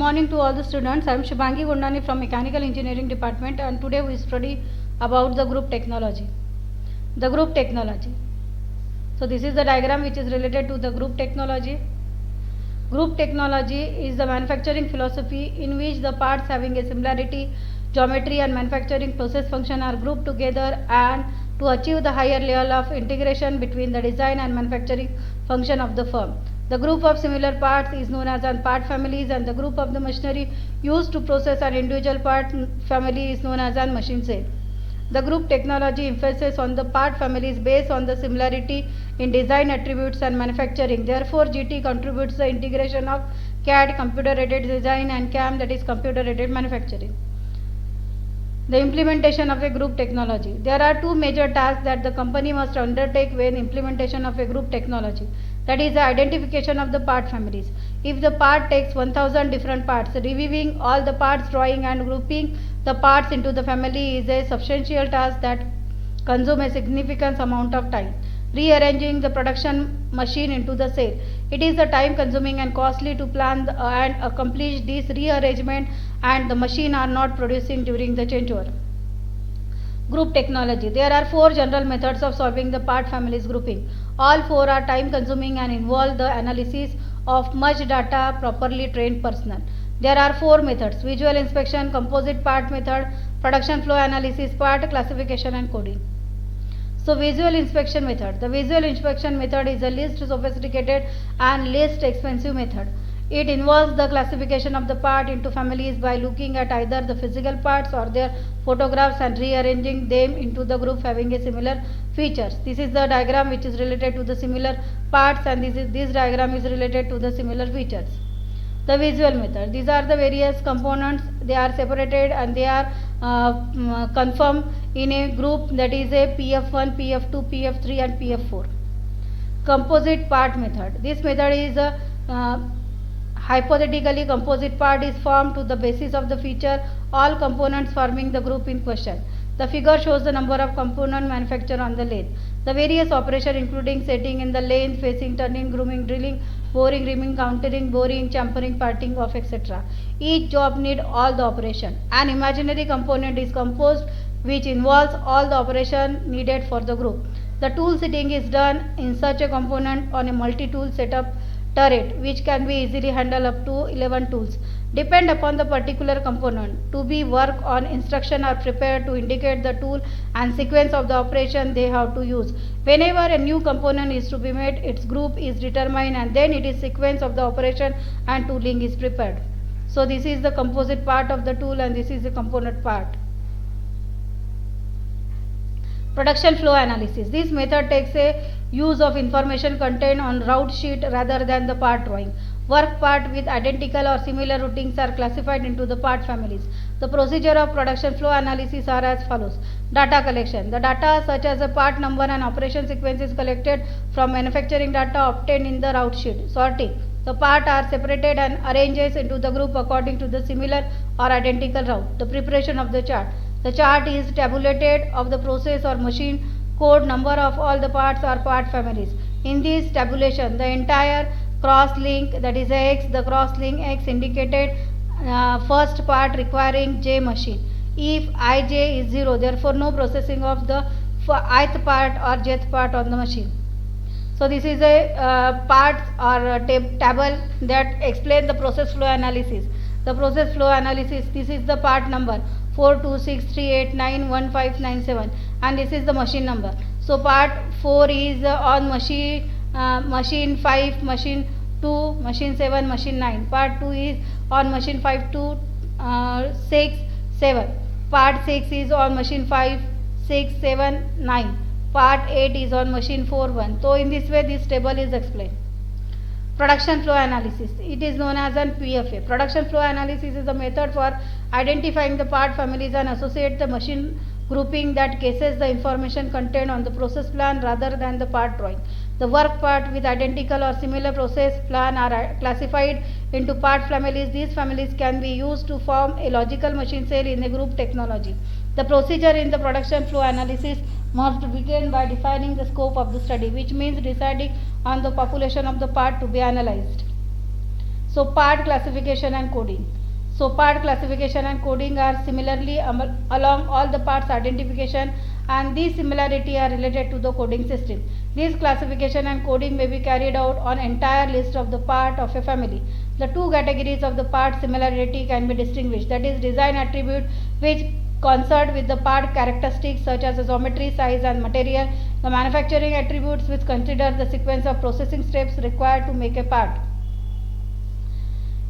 morning to all the students. I am Shubhangi Gundani from Mechanical Engineering Department, and today we study about the group technology. The group technology. So this is the diagram which is related to the group technology. Group technology is the manufacturing philosophy in which the parts having a similarity, geometry and manufacturing process function are grouped together and to achieve the higher level of integration between the design and manufacturing function of the firm. The group of similar parts is known as part families, and the group of the machinery used to process an individual part family is known as an machine set. The group technology emphasizes on the part families based on the similarity in design attributes and manufacturing. Therefore, GT contributes the integration of CAD, computer aided design, and CAM, that is computer aided manufacturing. The implementation of a group technology. There are two major tasks that the company must undertake when implementation of a group technology. That is the identification of the part families. If the part takes 1000 different parts, reviewing all the parts, drawing and grouping the parts into the family is a substantial task that consumes a significant amount of time. Rearranging the production machine into the cell. It is the time consuming and costly to plan and accomplish this rearrangement, and the machine are not producing during the changeover. Group technology. There are four general methods of solving the part families grouping. All four are time consuming and involve the analysis of much data properly trained personnel. There are four methods: visual inspection, composite part method, production flow analysis, part classification and coding. So visual inspection method. The visual inspection method is the least sophisticated and least expensive method. It involves the classification of the part into families by looking at either the physical parts or their photographs and rearranging them into the group having a similar features. This is the diagram which is related to the similar parts, and this diagram is related to the similar features. The visual method. These are the various components. They are separated and they are confirmed in a group, that is a PF1, PF2, PF3 and PF4. Composite part method. This method is hypothetically composite part is formed to the basis of the feature all components forming the group in question. The figure shows the number of component manufactured on the lathe. The various operations including setting in the lathe, facing, turning, grooming, drilling, boring, reaming, countering, boring, champering, parting off, etc. Each job need all the operation. An imaginary component is composed which involves all the operation needed for the group. The tool setting is done in such a component on a multi-tool setup turret which can be easily handled up to 11 tools. Depend upon the particular component to be worked on. Instruction are prepared to indicate the tool and sequence of the operation they have to use. Whenever a new component is to be made, its group is determined and then it is sequence of the operation and tooling is prepared. So this is the composite part of the tool and this is the component part. Production flow analysis. This method takes a use of information contained on route sheet rather than the part drawing. Work part with identical or similar routings are classified into the part families. The procedure of production flow analysis are as follows. Data collection. The data such as a part number and operation sequence is collected from manufacturing data obtained in the route sheet. Sorting. The parts are separated and arranged into the group according to the similar or identical route. The preparation of the chart. The chart is tabulated of the process or machine code number of all the parts or part families. In this tabulation, the entire cross link, that is X, the cross link X indicated first part requiring J machine. If Ij is 0, therefore no processing of the ith part or jth part on the machine. So this is a parts or a table that explain the process flow analysis. The process flow analysis, this is the part number 426389159 and this is the machine number. So part 4 is on machine 5, machine 2, machine 7, machine 9. Part 2 is on machine 5 to 6, 7. Part 6 is on machine 5, 6, 7, 9. Part 8 is on machine 4, 1. So in this way this table is explained. Production flow analysis. It is known as an PFA. Production flow analysis is a method for identifying the part families and associate the machine grouping that cases the information contained on the process plan rather than the part drawing. The work part with identical or similar process plan are classified into part families. These families can be used to form a logical machine cell in a group technology. The procedure in the production flow analysis must begin by defining the scope of the study, which means deciding on the population of the part to be analyzed. So part classification and coding. So part classification and coding are similarly along all the parts identification, and these similarity are related to the coding system. This classification and coding may be carried out on entire list of the part of a family. The two categories of the part similarity can be distinguished, that is design attribute which concerned with the part characteristics such as geometry, size and material. The manufacturing attributes which consider the sequence of processing steps required to make a part.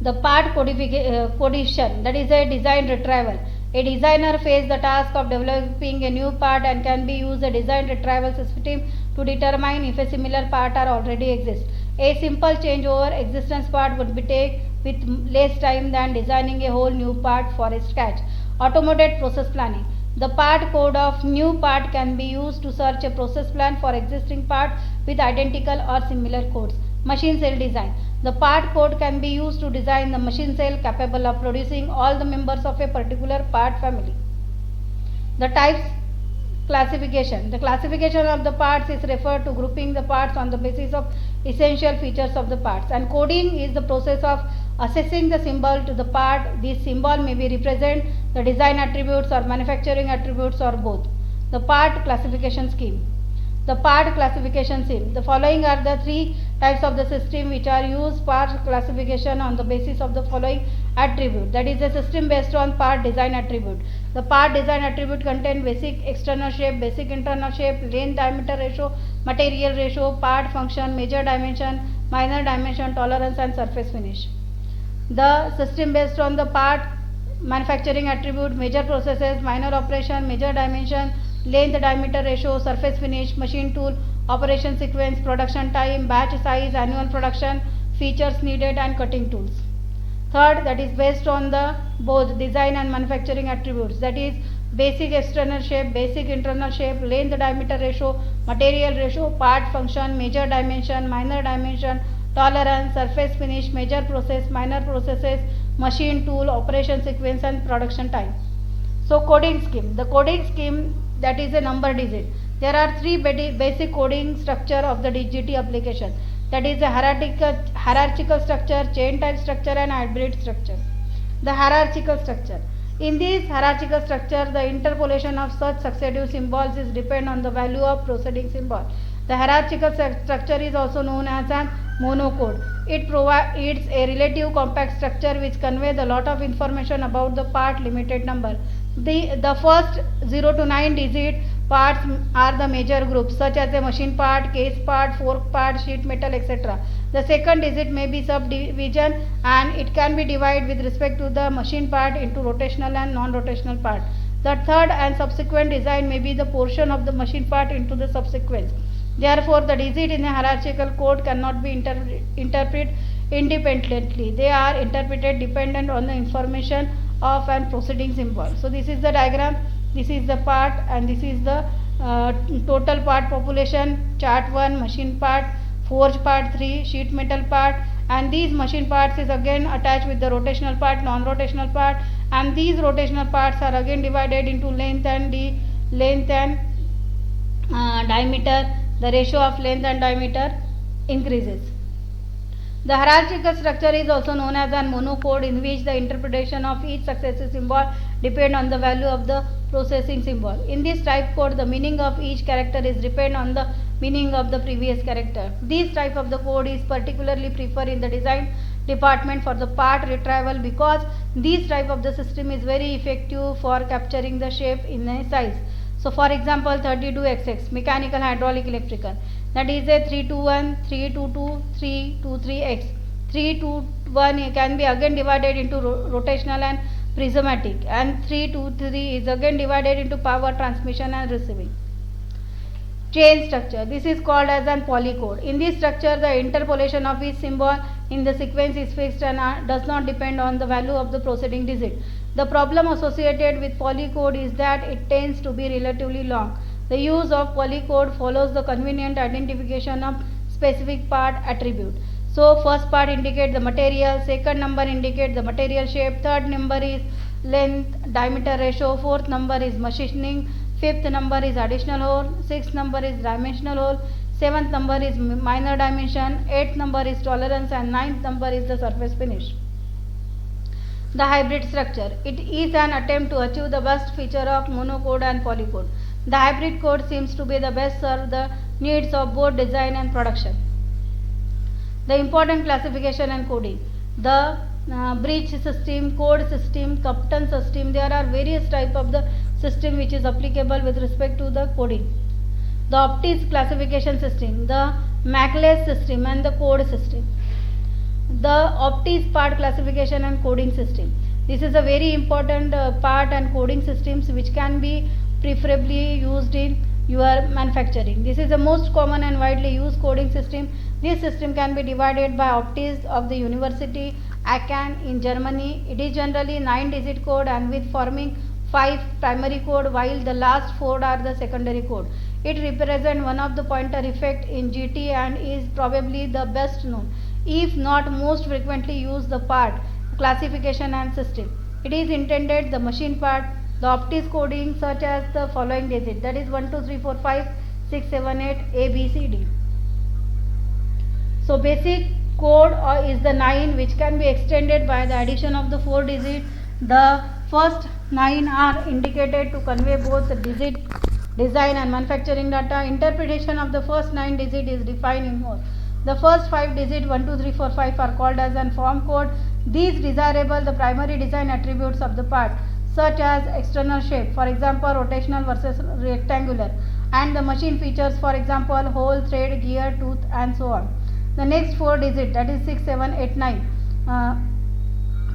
The part codification, that is a design retrieval. A designer faces the task of developing a new part and can be used a design retrieval system to determine if a similar part are already exist. A simple change over existence part would be take with less time than designing a whole new part for a scratch. Automated process planning. The part code of new part can be used to search a process plan for existing part with identical or similar codes. Machine cell design. The part code can be used to design the machine cell capable of producing all the members of a particular part family. The types classification. The classification of the parts is referred to grouping the parts on the basis of essential features of the parts, and coding is the process of assessing the symbol to the part. This symbol may be represent the design attributes or manufacturing attributes or both. The part classification scheme. The part classification scheme. The following are the three types of the system which are used part classification on the basis of the following attribute. That is a system based on part design attribute. The part design attribute contain basic external shape, basic internal shape, length diameter ratio, material ratio, part function, major dimension, minor dimension, tolerance and surface finish. The system based on the part manufacturing attribute, major processes, minor operation, major dimension, length diameter ratio, surface finish, machine tool, operation sequence, production time, batch size, annual production, features needed and cutting tools. Third, that is based on the both design and manufacturing attributes, that is basic external shape, basic internal shape, length diameter ratio, material ratio, part function, major dimension, minor dimension, tolerance, surface finish, major process, minor processes, machine tool, operation sequence and production time. So coding scheme. The coding scheme, that is a number digit. There are three basic coding structure of the DGT application, that is a hierarchical structure, chain type structure and hybrid structure. The hierarchical structure. In this hierarchical structure, the interpolation of such successive symbols is depend on the value of preceding symbol. The hierarchical structure is also known as a monocode. It provides a relative compact structure which conveys a lot of information about the part limited number. The first 0 to 9 digit parts are the major groups such as a machine part, case part, fork part, sheet metal, etc. The second digit may be subdivision and it can be divided with respect to the machine part into rotational and non-rotational part. The third and subsequent design may be the portion of the machine part into the subsequence. Therefore, the digit in a hierarchical code cannot be interpreted independently. They are interpreted dependent on the information of an proceeding symbol. So this is the diagram, this is the part and this is the total part population. Chart 1 machine part, forge part 3 sheet metal part, and these machine parts is again attached with the rotational part, non-rotational part, and these rotational parts are again divided into length and diameter. The ratio of length and diameter increases. The hierarchical structure is also known as a monocode, in which the interpretation of each successive symbol depend on the value of the processing symbol. In this type code, the meaning of each character is depend on the meaning of the previous character. This type of the code is particularly preferred in the design department for the part retrieval, because this type of the system is very effective for capturing the shape in a size. So for example, 32XX mechanical, hydraulic, electrical, that is a 321, 322, 323X. 321 can be again divided into rotational and prismatic, and 323 is again divided into power transmission and receiving. Chain structure. This is called as an polycode. In this structure, the interpolation of each symbol in the sequence is fixed and does not depend on the value of the preceding digit. The problem associated with polycode is that it tends to be relatively long. The use of polycode follows the convenient identification of specific part attribute. So first part indicates the material, second number indicates the material shape, third number is length diameter ratio, fourth number is machining, fifth number is additional hole, sixth number is dimensional hole, seventh number is minor dimension, eighth number is tolerance, and ninth number is the surface finish. The hybrid structure. It is an attempt to achieve the best feature of monocode and polycode. The hybrid code seems to be the best serve the needs of both design and production. The important classification and coding. The breach system, code system, competence system. There are various types of the system which is applicable with respect to the coding. The Optis classification system, the MACLES system and the code system. The Optis part classification and coding system. This is a very important part and coding systems which can be preferably used in your manufacturing. This is the most common and widely used coding system. This system can be divided by Optis of the University Aachen in Germany. It is generally 9-digit code and with forming 5 primary code while the last 4 are the secondary code. It represents one of the pointer effect in GT and is probably the best known, if not most frequently used the part classification and system. It is intended the machine part. The Optis coding such as the following digit, that is 1 2 3 4 5 6 7 8 A B C D. So basic code is the 9 which can be extended by the addition of the 4 digits. The first 9 are indicated to convey both the digit design and manufacturing data. Interpretation of the first 9 digits is defined in more. The first 5 digits 1 2 3 4 5 are called as an form code. These desirable the primary design attributes of the part such as external shape, for example rotational versus rectangular, and the machine features, for example hole, thread, gear, tooth and so on. The next 4 digits, that is 6 7 8 9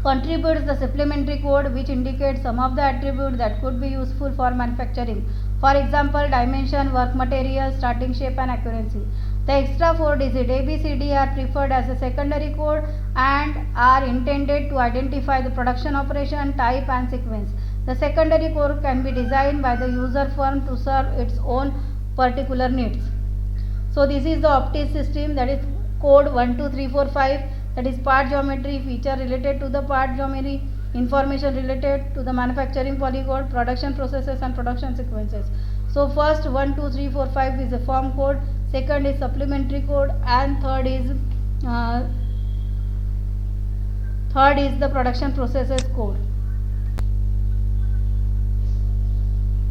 contributes the supplementary code which indicates some of the attributes that could be useful for manufacturing, for example dimension, work material, starting shape and accuracy. The extra 4 digits A, B, C, D are preferred as a secondary code and are intended to identify the production operation, type and sequence. The secondary code can be designed by the user firm to serve its own particular needs. So this is the Optis system, that is code 1 2 3 4 5, that is part geometry, feature related to the part geometry, information related to the manufacturing polycode, production processes and production sequences. So first 1 2 3 4 5 is a form code, second is supplementary code and third is the production processes code.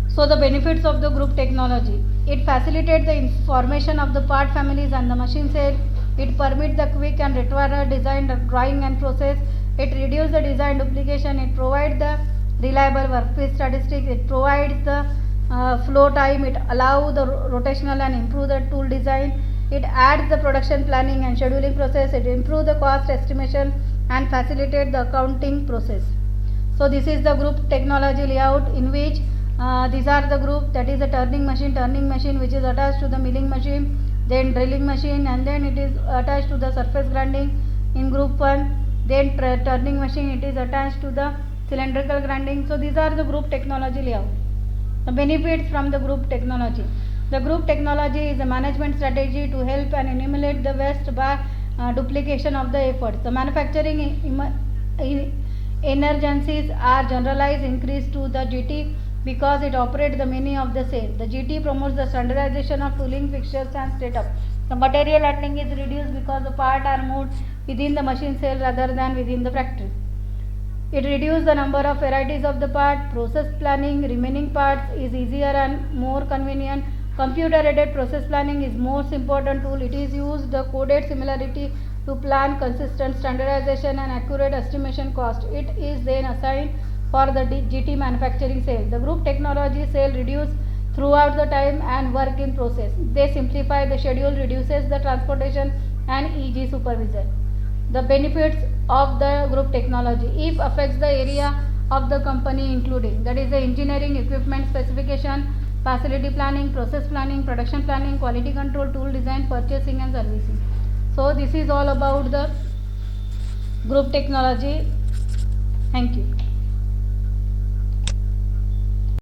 So the benefits of the group technology. It facilitates the information of the part families and the machine cell. It permits the quick and retrieval design, drawing and process. It reduces the design duplication. It provides the reliable workpiece statistics. It provides the flow time. It allows the rotational and improve the tool design. It adds the production planning and scheduling process. It improves the cost estimation and facilitate the accounting process. So this is the group technology layout in which these are the group, that is a turning machine which is attached to the milling machine, then drilling machine, and then it is attached to the surface grinding in group 1, then turning machine, it is attached to the cylindrical grinding. So these are the group technology layout. The benefits from the group technology. The group technology is a management strategy to help and eliminate the waste by duplication of the efforts. The manufacturing emergencies are generalized increase to the GT because it operates the many of the same. The GT promotes the standardization of tooling, fixtures and setup. The material handling is reduced because the parts are moved within the machine cell rather than within the factory. It reduces the number of varieties of the part. Process planning remaining parts is easier and more convenient. Computer-aided process planning is most important tool. It is used the coded similarity to plan consistent standardization and accurate estimation cost. It is then assigned for the GT manufacturing cell. The group technology cell reduce throughout the time and work in process. They simplify the schedule, reduces the transportation and EG supervision. The benefits of the group technology. If affects the area of the company including, that is the engineering, equipment specification, facility planning, process planning, production planning, quality control, tool design, purchasing and servicing. So this is all about the group technology. Thank you.